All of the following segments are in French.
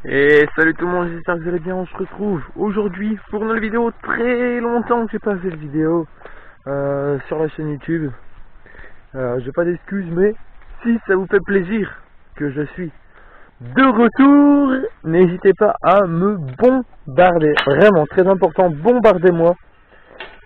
Et salut tout le monde, j'espère que vous allez bien. On se retrouve aujourd'hui pour une nouvelle vidéo. Très longtemps que j'ai pas fait de vidéo sur la chaîne YouTube. J'ai pas d'excuses, mais si ça vous fait plaisir que je suis de retour, n'hésitez pas à me bombarder. Vraiment très important, bombardez-moi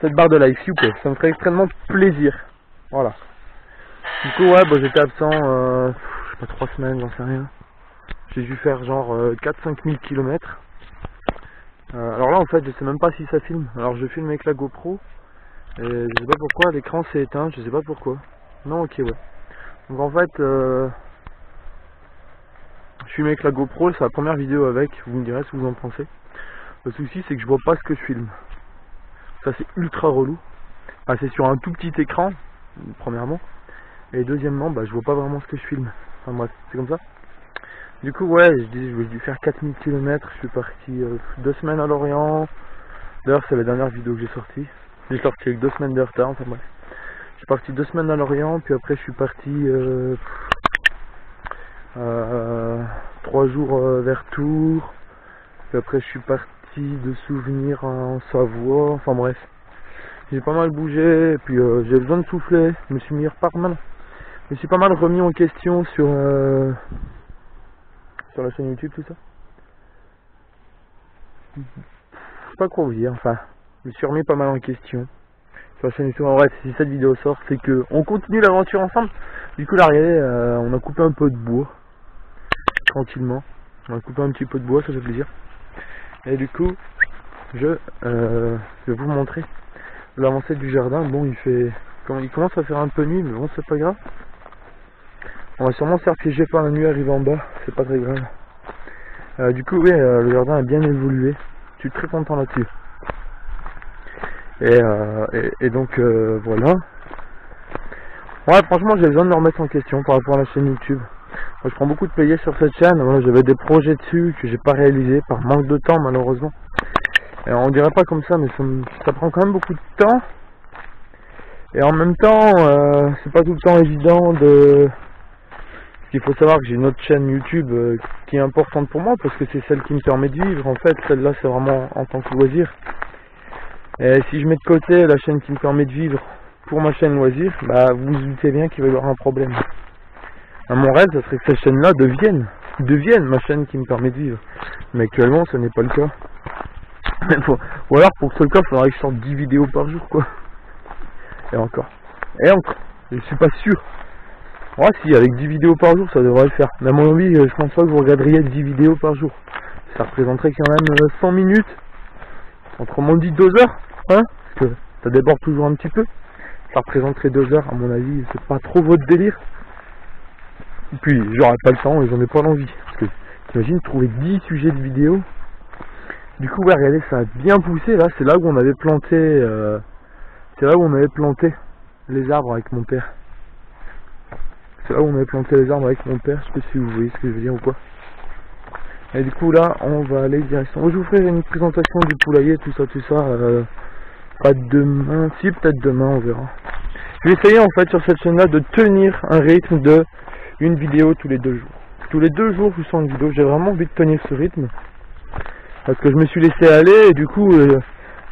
cette barre de like s'il vous plaît, ça me ferait extrêmement plaisir. Voilà. Du coup ouais, bah, j'étais absent je sais pas, 3 semaines, j'en sais rien. J'ai dû faire genre 4-5 000 km. Alors là en fait je sais même pas si ça filme. Alors je filme avec la GoPro et je sais pas pourquoi l'écran s'est éteint, je sais pas pourquoi. Non, ok, ouais. Donc en fait je filme avec la GoPro, c'est la première vidéo avec, vous me direz ce que vous en pensez. Le souci c'est que je vois pas ce que je filme. Ça c'est ultra relou. Enfin, c'est sur un tout petit écran premièrement, et deuxièmement bah je vois pas vraiment ce que je filme. Enfin bref, c'est comme ça. Du coup ouais, j'ai dû faire 4000 km, je suis parti 2 semaines à Lorient. D'ailleurs c'est la dernière vidéo que j'ai sortie. J'ai sorti avec 2 semaines de retard, enfin bref. Je suis parti 2 semaines à Lorient, puis après je suis parti 3 jours vers Tours. Puis après je suis parti de souvenirs en Savoie, enfin bref. J'ai pas mal bougé, et puis j'ai besoin de souffler, je me suis mis je me suis pas mal remis en question sur la chaîne YouTube, tout ça. Je sais pas quoi vous dire, enfin, je me suis remis pas mal en question sur la chaîne YouTube. En vrai, si cette vidéo sort, c'est que on continue l'aventure ensemble. Du coup, là, regardez, on a coupé un peu de bois, tranquillement. On a coupé un petit peu de bois, ça fait plaisir. Et du coup, je vais vous montrer l'avancée du jardin. Bon, il commence à faire un peu nuit, mais bon, c'est pas grave. On va sûrement se faire piéger par la nuit arrive en bas, c'est pas très grave. Du coup, oui, le jardin a bien évolué. Je suis très content là-dessus. Et donc, voilà. Ouais, franchement, j'ai besoin de me remettre en question par rapport à la chaîne YouTube. Moi, je prends beaucoup de plaisir sur cette chaîne. Voilà, j'avais des projets dessus que j'ai pas réalisés par manque de temps, malheureusement. Et on dirait pas comme ça, mais ça prend quand même beaucoup de temps. Et en même temps, c'est pas tout le temps évident de... Il faut savoir que j'ai une autre chaîne YouTube qui est importante pour moi parce que c'est celle qui me permet de vivre. En fait, celle-là, c'est vraiment en tant que loisir. Et si je mets de côté la chaîne qui me permet de vivre pour ma chaîne loisir, bah vous vous doutez bien qu'il va y avoir un problème. Mon rêve, ça serait que cette chaîne-là devienne ma chaîne qui me permet de vivre. Mais actuellement, ce n'est pas le cas. Ou alors, pour que ce soit le cas, il faudrait que je sorte 10 vidéos par jour, quoi. Et encore. Et encore. Je suis pas sûr. Ouais, si, avec 10 vidéos par jour, ça devrait le faire. Mais à mon avis, je pense pas que vous regarderiez 10 vidéos par jour. Ça représenterait quand même 100 minutes. Autrement dit 2 heures. Hein, parce que ça déborde toujours un petit peu. Ça représenterait 2 heures, à mon avis, c'est pas trop votre délire. Et puis, j'aurais pas le temps et j'en ai pas l'envie. Parce que, t'imagines, trouver 10 sujets de vidéo. Du coup, ouais, regardez, ça a bien poussé, là, c'est là où on avait planté, les arbres avec mon père. C'est là où on avait planté les arbres avec mon père, je sais pas si vous voyez ce que je veux dire ou quoi. Et du coup, là, on va aller direction. Je vous ferai une présentation du poulailler, tout ça, pas demain, si, peut-être demain, on verra. Je vais essayer, en fait, sur cette chaîne-là, de tenir un rythme de une vidéo tous les 2 jours. Tous les 2 jours, je vous sens une vidéo. J'ai vraiment envie de tenir ce rythme. Parce que je me suis laissé aller, et du coup,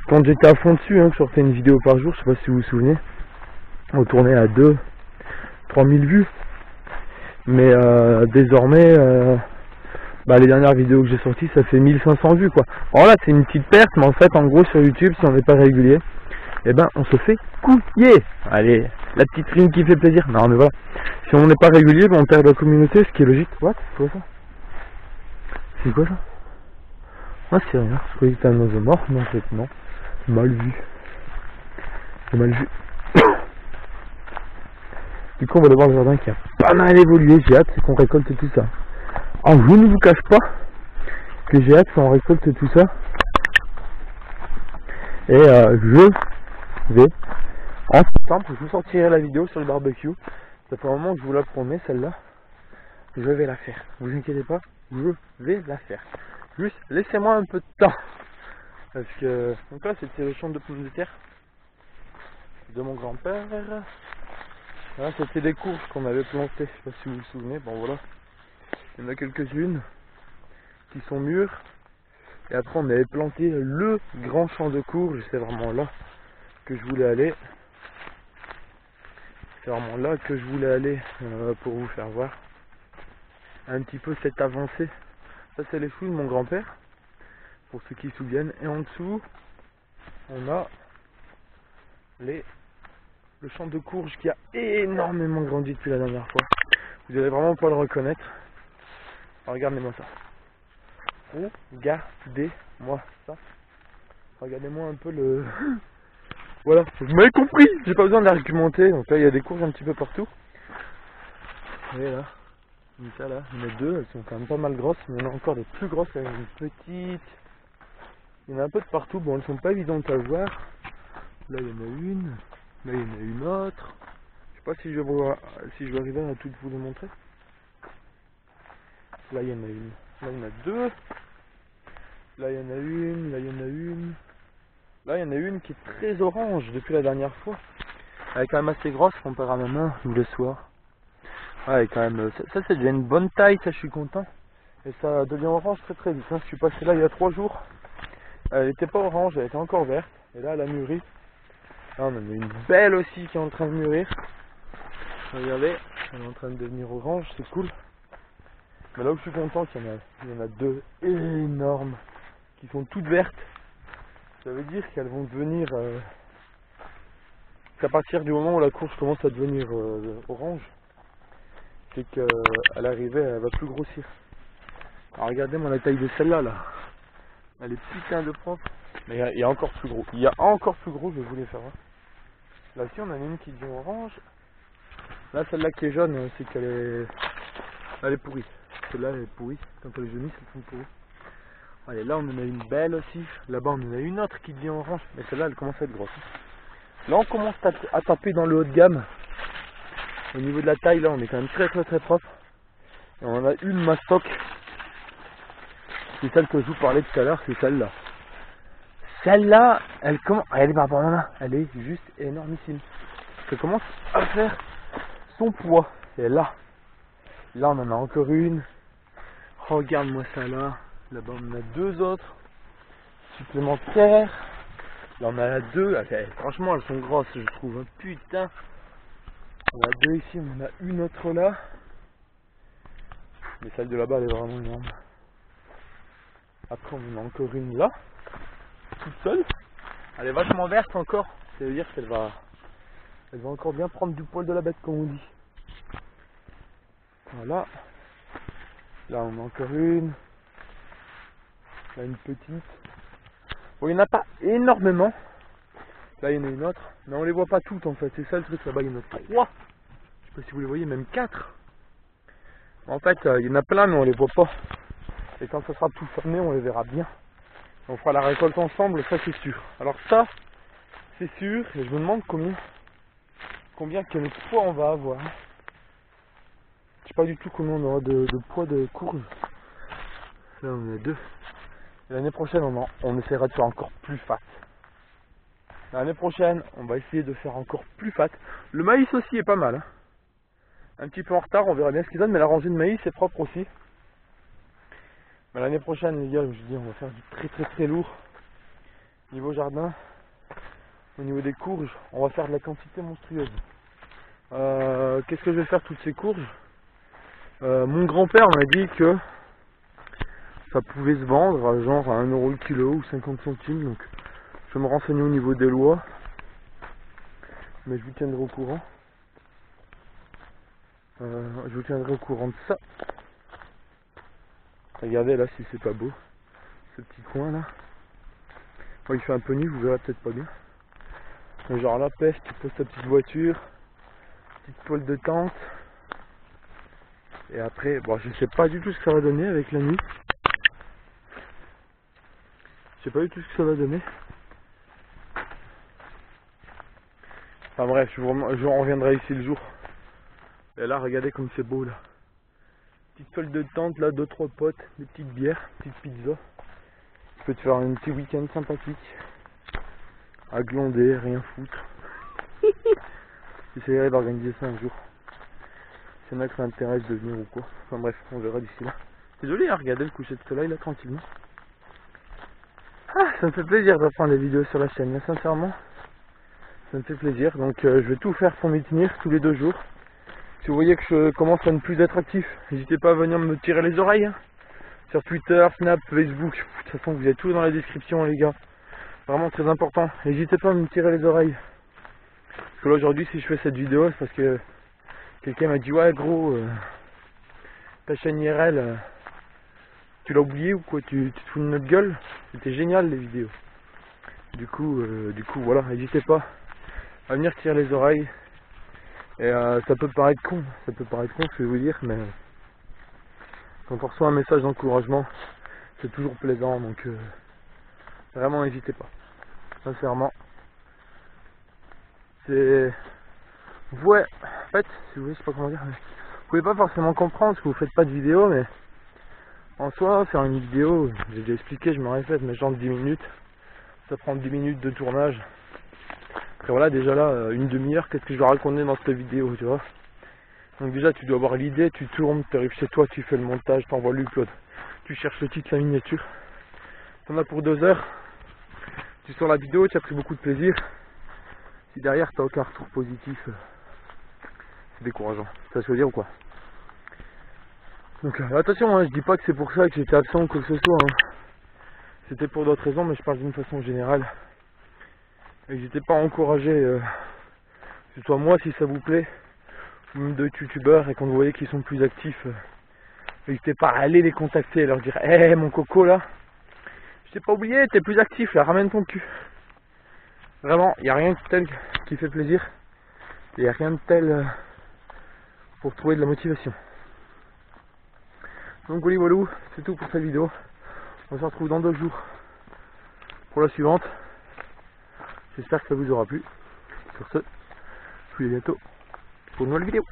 quand j'étais à fond dessus, je sortais une vidéo par jour, je sais pas si vous vous souvenez. On tournait à 2-3 000 vues. Mais désormais, les dernières vidéos que j'ai sorties, ça fait 1500 vues, quoi. Alors là, c'est une petite perte, mais en fait, en gros, sur YouTube, si on n'est pas régulier, eh ben, on se fait couiller. Allez, la petite rime qui fait plaisir. Non, mais voilà. Si on n'est pas régulier, ben, on perd la communauté, ce qui est logique. What? C'est quoi ça? C'est quoi ça? Ah, c'est rien. Je croyais que c'était un oiseau mort, mais en fait, non. Mal vu. J'ai mal vu. Du coup, on va aller voir le jardin qui a pas mal évolué. J'ai hâte qu'on récolte tout ça. Alors, je ne vous cache pas que j'ai hâte qu'on récolte tout ça. Et je vais, en septembre, je vous sortirai la vidéo sur le barbecue. Ça fait un moment que je vous la promets, celle-là. Je vais la faire. Vous inquiétez pas, je vais la faire. Juste, laissez-moi un peu de temps. Parce que, donc là, c'était le champ de pommes de terre de mon grand-père. Là, c'était des courges qu'on avait plantées. Je sais pas si vous vous souvenez. Bon, voilà. Il y en a quelques-unes qui sont mûrs. Et après on avait planté le grand champ de courge, c'est vraiment là que je voulais aller. C'est vraiment là que je voulais aller pour vous faire voir un petit peu cette avancée. Ça c'est les choux de mon grand-père, pour ceux qui se souviennent. Et en dessous, on a le champ de courge qui a énormément grandi depuis la dernière fois. Vous allez vraiment pas le reconnaître. Alors, regardez-moi ça. Regardez-moi ça. Regardez-moi un peu le... Voilà, vous m'avez compris, j'ai pas besoin d'argumenter. Donc là, il y a des courges un petit peu partout. Vous voyez là, comme ça là, il y en a deux, elles sont quand même pas mal grosses, mais il y en a encore des plus grosses, il y en a une petite. Il y en a un peu de partout, bon elles sont pas évidentes à voir. Là il y en a une, là il y en a une autre. Je sais pas si je vais arriver à toutes vous les montrer. Là il y en a une, là il y en a deux. Là il y en a une, là il y en a une. Là il y en a une qui est très orange depuis la dernière fois. Elle est quand même assez grosse comparée à ma main le soir. Ouais, quand même, ça c'est déjà une bonne taille, ça je suis content. Et ça devient orange très très vite. Hein. Je suis passé là il y a 3 jours. Elle était pas orange, elle était encore verte. Et là elle a mûri. Là on en a une belle aussi qui est en train de mûrir. Regardez, elle est en train de devenir orange, c'est cool. Mais là où je suis content, il y en a deux énormes qui sont toutes vertes. Ça veut dire qu'elles vont devenir... qu'à partir du moment où la courge commence à devenir orange, c'est qu'à l'arrivée elle va plus grossir. Alors regardez-moi la taille de celle-là là. Elle est putain de propre. Mais il y a encore plus gros. Il y a encore plus gros, je vais vous les faire voir. Là aussi on en a une qui devient orange. Là celle-là qui est jaune, c'est qu'elle est pourrie. Celle-là elle est pourrie. Quand elle est jaunisse, elles sont pourries. Allez, là on en a une belle aussi. Là-bas on en a une autre qui devient orange. Mais celle-là elle commence à être grosse. Là on commence à taper dans le haut de gamme. Au niveau de la taille là on est quand même très propre. Et on en a une mastoc. C'est celle que je vous parlais tout à l'heure, c'est celle-là. Celle-là, elle est par rapport à ma main, elle est juste énormissime. Elle commence à faire son poids. Et là on en a encore une. Regarde-moi ça là. Là-bas on en a deux autres supplémentaires. Là on en a deux. Franchement elles sont grosses je trouve. Hein. Putain. On en a deux ici, on en a une autre là. Mais celle de là-bas elle est vraiment énorme. Après on en a encore une là. Toute seule. Elle est vachement verte encore. Ça veut dire qu'elle va encore bien prendre du poil de la bête comme on dit. Voilà. Là on a encore une. Là une petite. Bon il n'y en a pas énormément. Là il y en a une autre. Mais on les voit pas toutes en fait. C'est ça le truc là-bas. Il y en a 3. Je sais pas si vous les voyez, même 4. En fait il y en a plein mais on les voit pas. Et quand ça sera tout fermé on les verra bien. On fera la récolte ensemble, ça c'est sûr. Alors ça c'est sûr. Et je me demande quel poids on va avoir. Je sais pas du tout combien on aura de poids de courge. Là on en a 2. L'année prochaine on essaiera de faire encore plus fat. L'année prochaine on va essayer de faire encore plus fat. Le maïs aussi est pas mal. Hein. Un petit peu en retard, on verra bien ce qu'il donne, mais la rangée de maïs est propre aussi. Mais l'année prochaine les gars, je dis on va faire du très lourd. Niveau jardin, au niveau des courges, on va faire de la quantité monstrueuse. Qu'est-ce que je vais faire toutes ces courges? Mon grand-père m'a dit que ça pouvait se vendre à genre à 1 € le kilo ou 50 centimes. Donc je vais me renseigner au niveau des lois. Mais je vous tiendrai au courant. Je vous tiendrai au courant de ça. Regardez là si c'est pas beau. Ce petit coin là. Bon, il fait un peu nu, vous verrez peut-être pas bien. Mais genre là, pêche, tu poses ta petite voiture, petite pôle de tente. Et après, bon je sais pas du tout ce que ça va donner avec la nuit. Je sais pas du tout ce que ça va donner. Enfin bref, je vous reviendrai ici le jour. Et là, regardez comme c'est beau là. Petite pôle de tente là, 2-3 potes, des petites bières, petite pizza. Tu peux te faire un petit week-end sympathique. À glander, rien foutre. J'essaierai d'organiser ça un jour. S'il y en a que ça intéresse de venir ou quoi. Enfin bref, on verra d'ici là. C'est joli à regarder le coucher de soleil là tranquillement. Ah, ça me fait plaisir de prendre des vidéos sur la chaîne, là, sincèrement. Ça me fait plaisir, donc je vais tout faire pour m'y tenir tous les 2 jours. Si vous voyez que je commence à ne plus être actif, n'hésitez pas à venir me tirer les oreilles. Hein. Sur Twitter, Snap, Facebook, de toute façon vous avez tout dans la description les gars. Vraiment très important, n'hésitez pas à me tirer les oreilles. Parce que là aujourd'hui si je fais cette vidéo c'est parce que quelqu'un m'a dit ouais gros, ta chaîne IRL, tu l'as oublié ou quoi, tu te fous de notre gueule. C'était génial les vidéos. Du coup voilà, n'hésitez pas à venir tirer les oreilles. Et ça peut paraître con ce que je vais vous dire, mais quand on reçoit un message d'encouragement, c'est toujours plaisant, donc vraiment n'hésitez pas. Sincèrement. C'est... Ouais, en fait, si vous voulez, je sais pas comment dire, mais vous pouvez pas forcément comprendre parce que vous faites pas de vidéo, mais en soi, faire une vidéo, j'ai déjà expliqué, je me répète, mais genre de 10 minutes, ça prend 10 minutes de tournage. Après voilà, déjà là, une demi-heure, qu'est-ce que je vais raconter dans cette vidéo, tu vois. Donc déjà, tu dois avoir l'idée, tu tournes, tu arrives chez toi, tu fais le montage, t'envoies l'upload. Tu cherches le titre, la miniature. T'en as pour 2 heures. Tu sors la vidéo, tu as pris beaucoup de plaisir. Si derrière, t'as aucun retour positif, c'est décourageant. Ça se veut dire ou quoi? Donc attention, hein, je dis pas que c'est pour ça que j'étais absent ou quoi que ce soit. Hein. C'était pour d'autres raisons, mais je parle d'une façon générale. N'hésitez pas à encourager, que ce soit moi si ça vous plaît, ou même d'autres youtubeurs, et quand vous voyez qu'ils sont plus actifs, n'hésitez pas à aller les contacter et leur dire hé mon coco là, je t'ai pas oublié, t'es plus actif là, ramène ton cul. Vraiment, il n'y a rien de tel qui fait plaisir, il n'y a rien de tel pour trouver de la motivation. Donc voilà, c'est tout pour cette vidéo. On se retrouve dans 2 jours pour la suivante. J'espère que ça vous aura plu. Sur ce, je vous dis à bientôt pour une nouvelle vidéo.